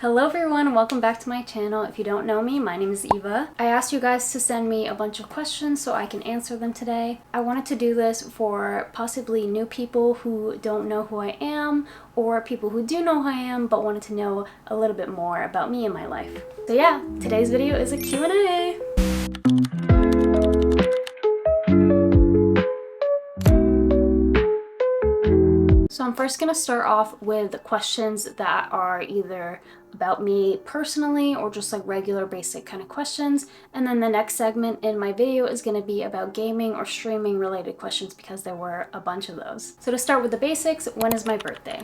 Hello everyone, welcome back to my channel. If you don't know me, my name is Eva. I asked you guys to send me a bunch of questions so I can answer them today. I wanted to do this for possibly new people who don't know who I am, or people who do know who I am but wanted to know a little bit more about me and my life. So yeah, today's video is a Q&A. So I'm first going to start off with the questions that are either about me personally or just like regular basic kind of questions. And then the next segment in my video is going to be about gaming or streaming related questions because there were a bunch of those. So to start with the basics, when is my birthday?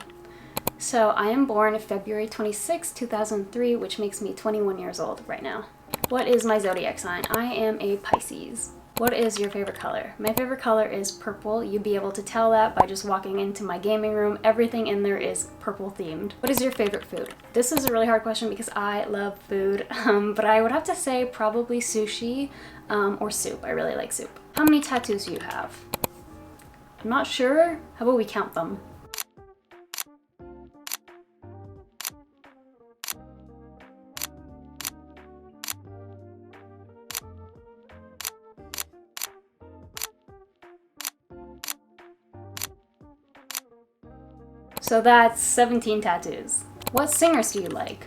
So I am born February 26, 2003, which makes me 21 years old right now. What is my zodiac sign? I am a Pisces. What is your favorite color? My favorite color is purple. You'd be able to tell that by just walking into my gaming room. Everything in there is purple themed. What is your favorite food? This is a really hard question because I love food, but I would have to say probably sushi or soup. I really like soup. How many tattoos do you have? I'm not sure. How about we count them? So that's 17 tattoos. What singers do you like?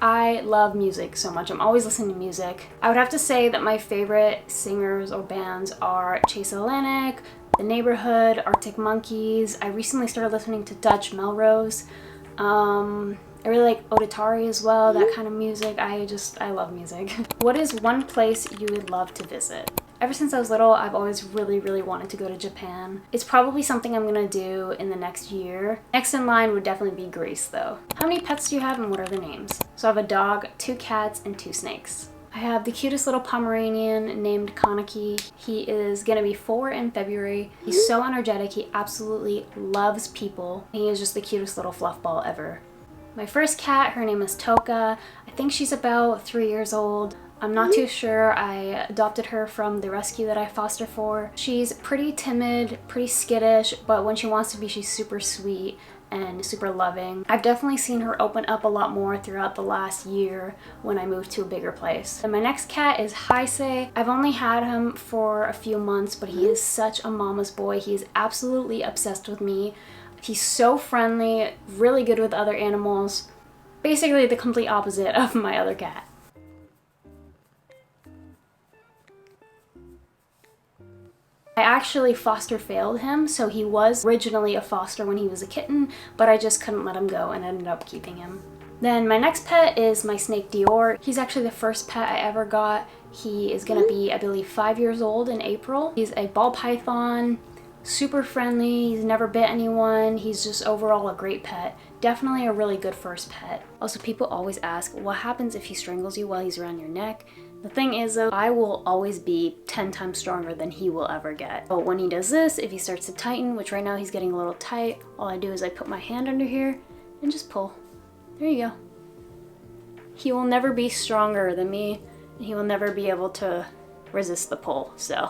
I love music so much. I'm always listening to music. I would have to say that my favorite singers or bands are Chase Atlantic, The Neighborhood, Arctic Monkeys. I recently started listening to Dutch Melrose. I really like Auditari as well, that kind of music. I love music. What is one place you would love to visit? Ever since I was little, I've always really wanted to go to Japan. It's probably something I'm gonna do in the next year. Next in line would definitely be Greece though. How many pets do you have and what are their names? So I have a dog, 2 cats, and 2 snakes. I have the cutest little Pomeranian named Kaneki. He is gonna be 4 in February. He's so energetic, he absolutely loves people. He is just the cutest little fluff ball ever. My first cat, her name is Toka. I think she's about 3 years old. I'm not too sure. I adopted her from the rescue that I foster for. She's pretty timid, pretty skittish, but when she wants to be, she's super sweet and super loving. I've definitely seen her open up a lot more throughout the last year when I moved to a bigger place. And my next cat is Heisei. I've only had him for a few months, but he is such a mama's boy. He is absolutely obsessed with me. He's so friendly, really good with other animals. Basically the complete opposite of my other cat. I actually foster failed him, so he was originally a foster when he was a kitten, but I just couldn't let him go and ended up keeping him. Then my next pet is my snake Dior. He's actually the first pet I ever got. He is gonna be, I believe, 5 years old in April. He's a ball python, super friendly, he's never bit anyone, he's just overall a great pet. Definitely a really good first pet. Also, people always ask, what happens if he strangles you while he's around your neck? The thing is though, I will always be 10 times stronger than he will ever get. But when he does this, if he starts to tighten, which right now he's getting a little tight, all I do is I put my hand under here and just pull. There you go. He will never be stronger than me, and he will never be able to resist the pull, so.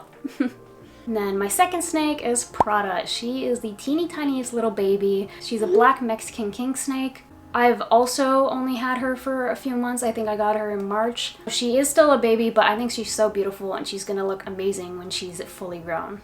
And then my second snake is Prada. She is the teeny tiniest little baby. She's a black Mexican king snake. I've also only had her for a few months. I think I got her in March. She is still a baby, but I think she's so beautiful and she's gonna look amazing when she's fully grown.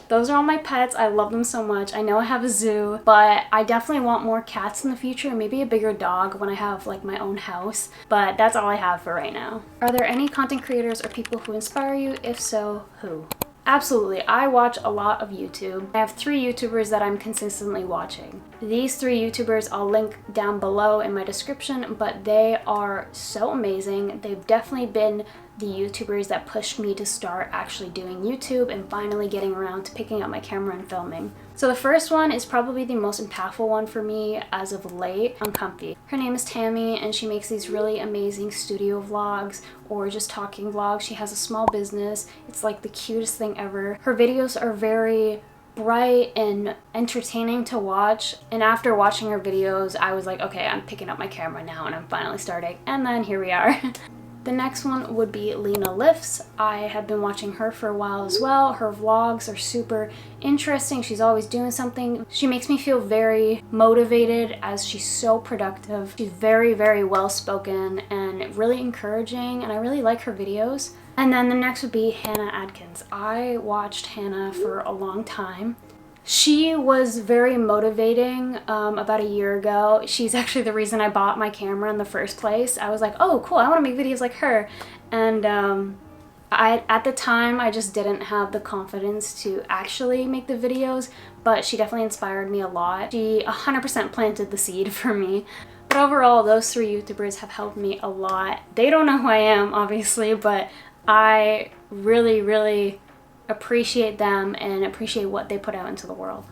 Those are all my pets. I love them so much. I know I have a zoo, but I definitely want more cats in the future, maybe a bigger dog when I have like my own house, but that's all I have for right now. Are there any content creators or people who inspire you? If so, who? Absolutely. I watch a lot of YouTube. I have 3 YouTubers that I'm consistently watching. These 3 YouTubers I'll link down below in my description, but they are so amazing. They've definitely been the YouTubers that pushed me to start actually doing YouTube and finally getting around to picking up my camera and filming. So the first one is probably the most impactful one for me as of late, Uncomfy. Her name is Tammy and she makes these really amazing studio vlogs or just talking vlogs. She has a small business. It's like the cutest thing ever. Her videos are very bright and entertaining to watch, and after watching her videos I was like, okay, I'm picking up my camera now and I'm finally starting, and then here we are. The next one would be Lena Lifts. I have been watching her for a while as well. Her vlogs are super interesting. She's always doing something. She makes me feel very motivated as she's so productive. She's very, very well spoken and really encouraging, and I really like her videos. And then the next would be Hannah Adkins. I watched Hannah for a long time. She was very motivating about a year ago. She's actually the reason I bought my camera in the first place. I was like, oh cool, I want to make videos like her. And at the time, I just didn't have the confidence to actually make the videos, but she definitely inspired me a lot. She 100% planted the seed for me. But overall, those three YouTubers have helped me a lot. They don't know who I am, obviously, but I really, really appreciate them and appreciate what they put out into the world.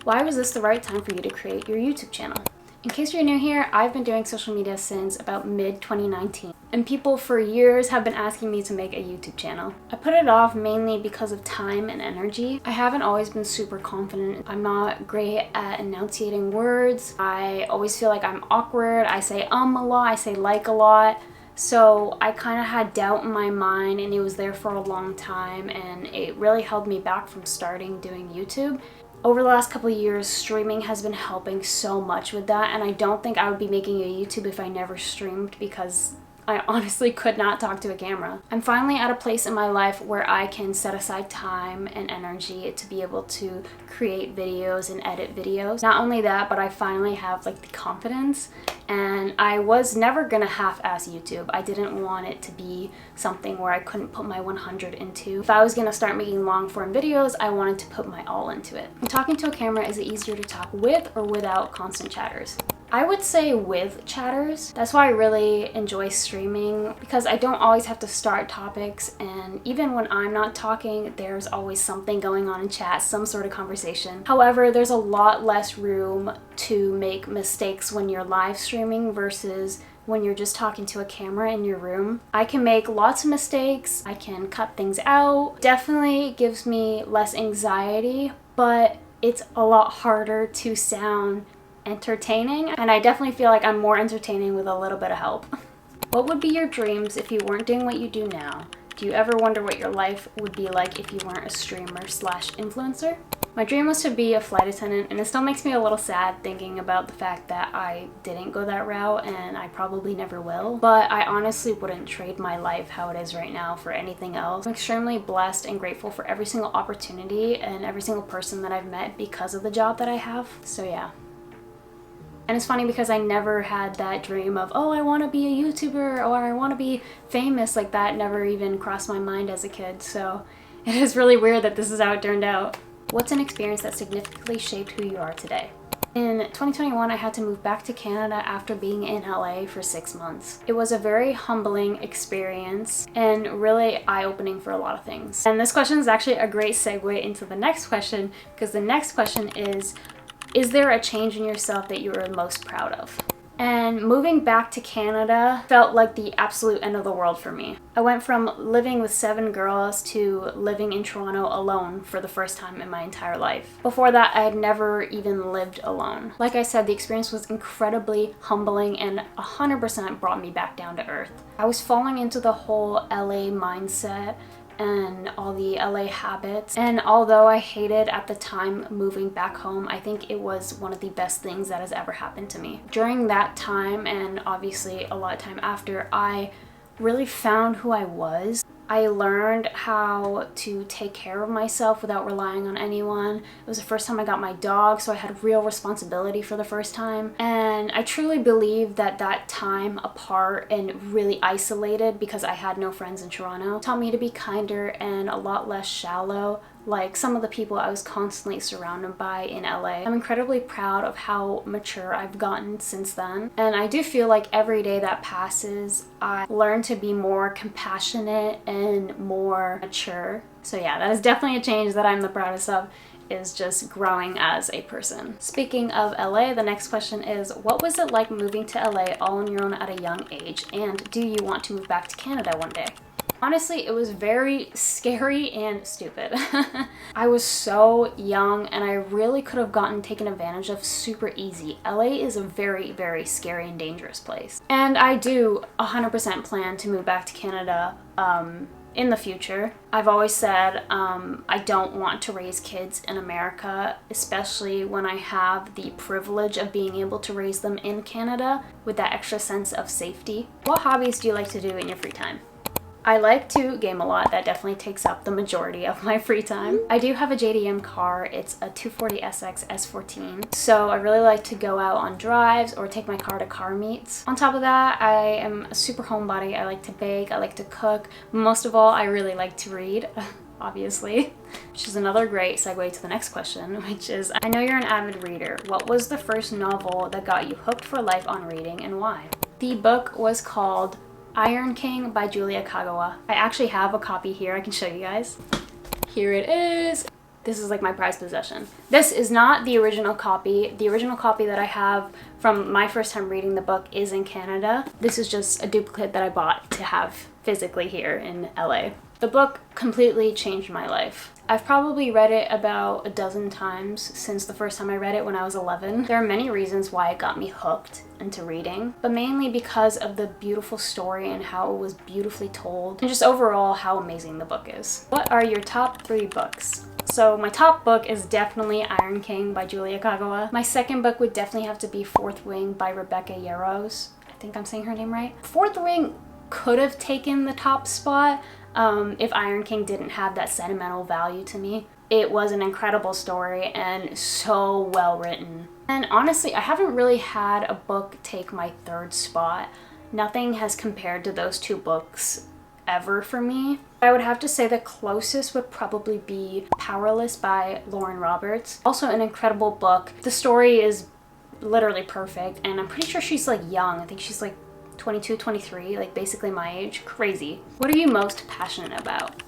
Why was this the right time for you to create your YouTube channel? In case you're new here, I've been doing social media since about mid-2019, and people for years have been asking me to make a YouTube channel. I put it off mainly because of time and energy. I haven't always been super confident. I'm not great at enunciating words. I always feel like I'm awkward. I say a lot, I say like a lot. So I kind of had doubt in my mind, and it was there for a long time, and it really held me back from starting doing YouTube. Over the last couple of years, streaming has been helping so much with that, and I don't think I would be making a YouTube if I never streamed, because I honestly could not talk to a camera. I'm finally at a place in my life where I can set aside time and energy to be able to create videos and edit videos. Not only that, but I finally have like the confidence, and I was never gonna half-ass YouTube. I didn't want it to be something where I couldn't put my 100 into. If I was gonna start making long-form videos, I wanted to put my all into it. And talking to a camera, is it easier to talk with or without constant chatters? I would say with chatters. That's why I really enjoy streaming, because I don't always have to start topics, and even when I'm not talking, there's always something going on in chat, some sort of conversation. However, there's a lot less room to make mistakes when you're live streaming versus when you're just talking to a camera in your room. I can make lots of mistakes, I can cut things out. Definitely gives me less anxiety, but it's a lot harder to sound entertaining, and I definitely feel like I'm more entertaining with a little bit of help. What would be your dreams if you weren't doing what you do now? Do you ever wonder what your life would be like if you weren't a streamer slash influencer? My dream was to be a flight attendant, and it still makes me a little sad thinking about the fact that I didn't go that route, and I probably never will. But I honestly wouldn't trade my life how it is right now for anything else. I'm extremely blessed and grateful for every single opportunity and every single person that I've met because of the job that I have. So yeah. And it's funny because I never had that dream of, oh, I want to be a YouTuber or I want to be famous. Like, that never even crossed my mind as a kid. So it is really weird that this is how it turned out. What's an experience that significantly shaped who you are today? In 2021, I had to move back to Canada after being in LA for 6 months. It was a very humbling experience and really eye-opening for a lot of things. And this question is actually a great segue into the next question, because the next question is there a change in yourself that you are most proud of? And moving back to Canada felt like the absolute end of the world for me. I went from living with 7 girls to living in Toronto alone for the first time in my entire life. Before that, I had never even lived alone. Like I said, the experience was incredibly humbling and 100% brought me back down to earth. I was falling into the whole LA mindset and all the LA habits, and although I hated at the time moving back home, I think it was one of the best things that has ever happened to me. During that time, and obviously a lot of time after, I really found who I was. I learned how to take care of myself without relying on anyone. It was the first time I got my dog, so I had real responsibility for the first time. And I truly believe that that time apart and really isolated, because I had no friends in Toronto, taught me to be kinder and a lot less shallow, like some of the people I was constantly surrounded by in LA. I'm incredibly proud of how mature I've gotten since then. And I do feel like every day that passes, I learn to be more compassionate and more mature. So yeah, that is definitely a change that I'm the proudest of, is just growing as a person. Speaking of LA, the next question is, what was it like moving to LA all on your own at a young age? And do you want to move back to Canada one day? Honestly, it was very scary and stupid. I was so young and I really could have gotten taken advantage of super easy. LA is a very, very scary and dangerous place. And I do 100% plan to move back to Canada in the future. I've always said I don't want to raise kids in America, especially when I have the privilege of being able to raise them in Canada with that extra sense of safety. What hobbies do you like to do in your free time? I like to game a lot. That definitely takes up the majority of my free time. I do have a JDM car. It's a 240SX S14. So I really like to go out on drives or take my car to car meets. On top of that, I am a super homebody. I like to bake, I like to cook. Most of all, I really like to read. Obviously, which is another great segue to the next question, which is, I know you're an avid reader. What was the first novel that got you hooked for life on reading and why? The book was called Iron King by Julia Kagawa. I actually have a copy here. I can show you guys. Here it is. This is like my prized possession. This is not the original copy. The original copy that I have from my first time reading the book is in Canada. This is just a duplicate that I bought to have physically here in LA. The book completely changed my life. I've probably read it about a dozen times since the first time I read it when I was 11. There are many reasons why it got me hooked into reading, but mainly because of the beautiful story and how it was beautifully told, and just overall how amazing the book is. What are your top 3 books? So my top book is definitely Iron King by Julia Kagawa. My second book would definitely have to be Fourth Wing by Rebecca Yarros. I think I'm saying her name right. Fourth Wing could have taken the top spot if Iron King didn't have that sentimental value to me. It was an incredible story and so well written. And honestly, I haven't really had a book take my third spot. Nothing has compared to those 2 books ever for me. I would have to say the closest would probably be Powerless by Lauren Roberts. Also an incredible book. The story is literally perfect and I'm pretty sure she's like young. I think she's like 22, 23, like basically my age. Crazy. What are you most passionate about?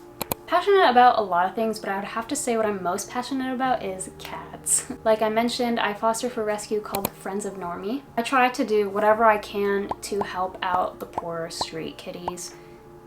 Passionate about a lot of things, but I would have to say what I'm most passionate about is cats. Like I mentioned, I foster for rescue called Friends of Normie. I try to do whatever I can to help out the poor street kitties.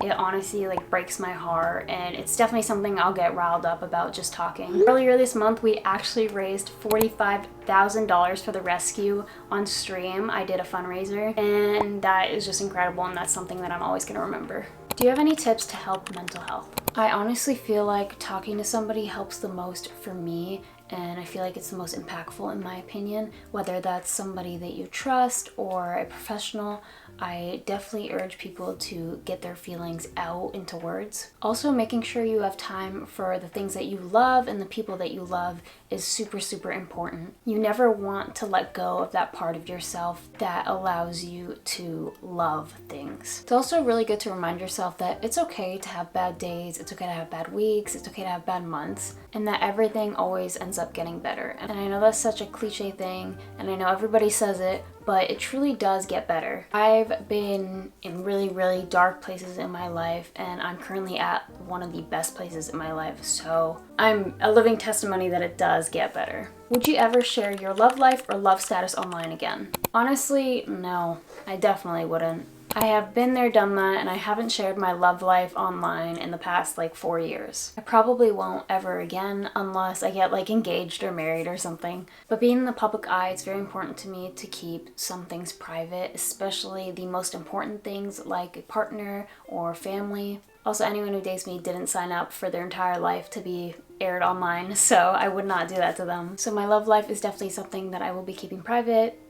It honestly like breaks my heart and it's definitely something I'll get riled up about just talking. Earlier this month, we actually raised $45,000 for the rescue on stream. I did a fundraiser and that is just incredible and that's something that I'm always gonna remember. Do you have any tips to help mental health? I honestly feel like talking to somebody helps the most for me and I feel like it's the most impactful in my opinion. Whether that's somebody that you trust or a professional, I definitely urge people to get their feelings out into words. Also, making sure you have time for the things that you love and the people that you love is super, super important. You never want to let go of that part of yourself that allows you to love things. It's also really good to remind yourself that it's okay to have bad days, it's okay to have bad weeks, it's okay to have bad months, and that everything always ends up getting better. And I know that's such a cliche thing, and I know everybody says it, but it truly does get better. I've been in really, really dark places in my life, and I'm currently at one of the best places in my life, so I'm a living testimony that it does get better. Would you ever share your love life or love status online again? Honestly, no, I definitely wouldn't. I have been there, done that, and I haven't shared my love life online in the past like 4 years. I probably won't ever again unless I get like engaged or married or something. But being in the public eye, it's very important to me to keep some things private, especially the most important things like a partner or family. Also, anyone who dates me didn't sign up for their entire life to be aired online, so I would not do that to them. So my love life is definitely something that I will be keeping private,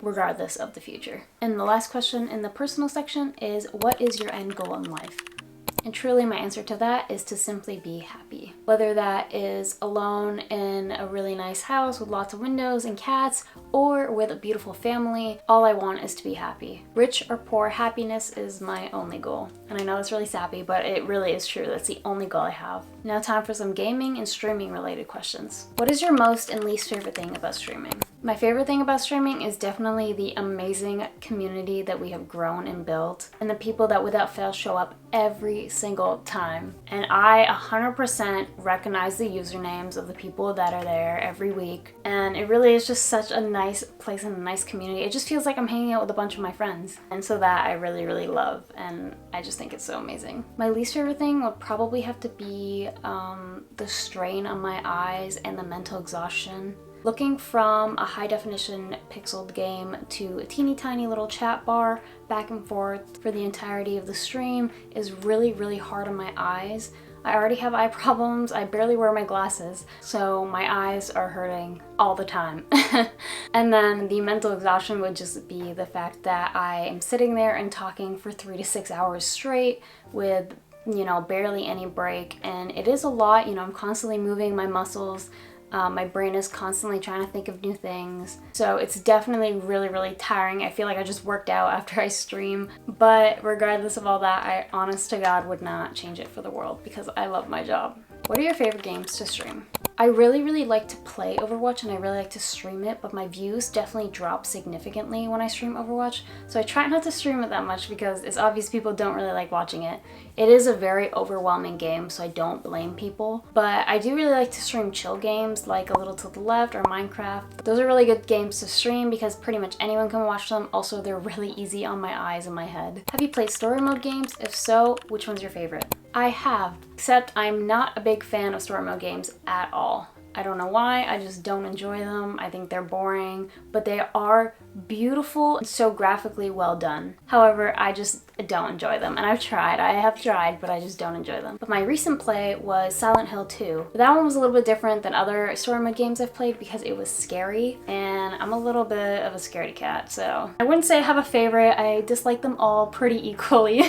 regardless of the future. And the last question in the personal section is, what is your end goal in life? And truly my answer to that is to simply be happy. Whether that is alone in a really nice house with lots of windows and cats, or with a beautiful family, all I want is to be happy. Rich or poor, happiness is my only goal. And I know that's really sappy, but it really is true. That's the only goal I have. Now time for some gaming and streaming related questions. What is your most and least favorite thing about streaming? My favorite thing about streaming is definitely the amazing community that we have grown and built, and the people that without fail show up every single time. And I 100% recognize the usernames of the people that are there every week, and it really is just such a nice place and a nice community. It just feels like I'm hanging out with a bunch of my friends, and so that I really, really love, and I just think it's so amazing. My least favorite thing would probably have to be the strain on my eyes and the mental exhaustion. Looking from a high definition pixeled game to a teeny tiny little chat bar back and forth for the entirety of the stream is really, really hard on my eyes. I already have eye problems, I barely wear my glasses, so my eyes are hurting all the time. And then the mental exhaustion would just be the fact that I am sitting there and talking for 3 to 6 hours straight with, you know, barely any break, and it is a lot. You know, I'm constantly moving my muscles. My brain is constantly trying to think of new things. So it's definitely really, really tiring. I feel like I just worked out after I stream. But regardless of all that, I honest to God would not change it for the world because I love my job. What are your favorite games to stream? I really, really like to play Overwatch and I really like to stream it, but my views definitely drop significantly when I stream Overwatch. So I try not to stream it that much because it's obvious people don't really like watching it. It is a very overwhelming game, so I don't blame people. But I do really like to stream chill games like A Little to the Left or Minecraft. Those are really good games to stream because pretty much anyone can watch them. Also, they're really easy on my eyes and my head. Have you played story mode games? If so, which one's your favorite? I have, except I'm not a big fan of story mode games at all. I don't know why, I just don't enjoy them. I think they're boring, but they are beautiful and so graphically well done. However, I just don't enjoy them, and I have tried, but I just don't enjoy them. But my recent play was Silent Hill 2. That one was a little bit different than other story mode games I've played because it was scary, and I'm a little bit of a scaredy cat, so I wouldn't say I have a favorite. I dislike them all pretty equally.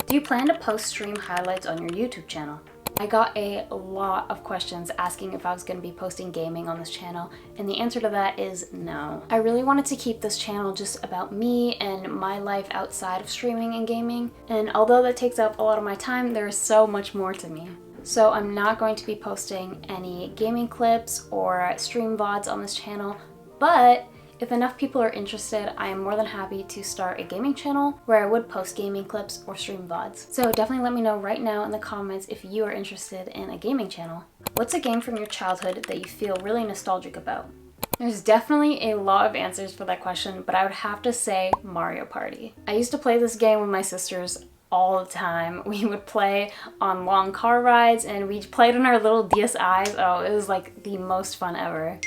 Do you plan to post stream highlights on your YouTube channel? I got a lot of questions asking if I was going to be posting gaming on this channel, and the answer to that is no. I really wanted to keep this channel just about me and my life outside of streaming and gaming, and although that takes up a lot of my time, there is so much more to me. So I'm not going to be posting any gaming clips or stream VODs on this channel, but if enough people are interested, I am more than happy to start a gaming channel where I would post gaming clips or stream VODs. So definitely let me know right now in the comments if you are interested in a gaming channel. What's a game from your childhood that you feel really nostalgic about? There's definitely a lot of answers for that question, but I would have to say Mario Party. I used to play this game with my sisters all the time. We would play on long car rides and we played on our little DSIs. Oh, it was like the most fun ever.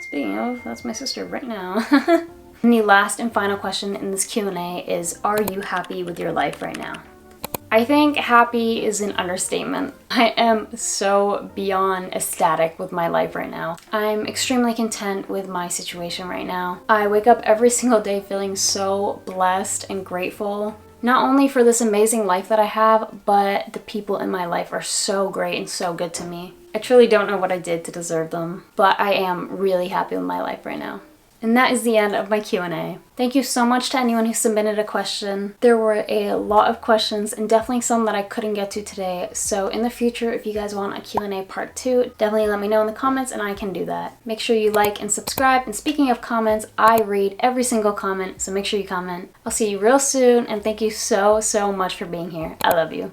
Speaking of, that's my sister right now. And the last and final question in this Q&A is, are you happy with your life right now? I think happy is an understatement. I am so beyond ecstatic with my life right now. I'm extremely content with my situation right now. I wake up every single day feeling so blessed and grateful. Not only for this amazing life that I have, but the people in my life are so great and so good to me. I truly don't know what I did to deserve them, but I am really happy with my life right now. And that is the end of my Q&A. Thank you so much to anyone who submitted a question. There were a lot of questions and definitely some that I couldn't get to today. So in the future, if you guys want a Q&A part 2, definitely let me know in the comments and I can do that. Make sure you like and subscribe. And speaking of comments, I read every single comment, so make sure you comment. I'll see you real soon and thank you so, so much for being here. I love you.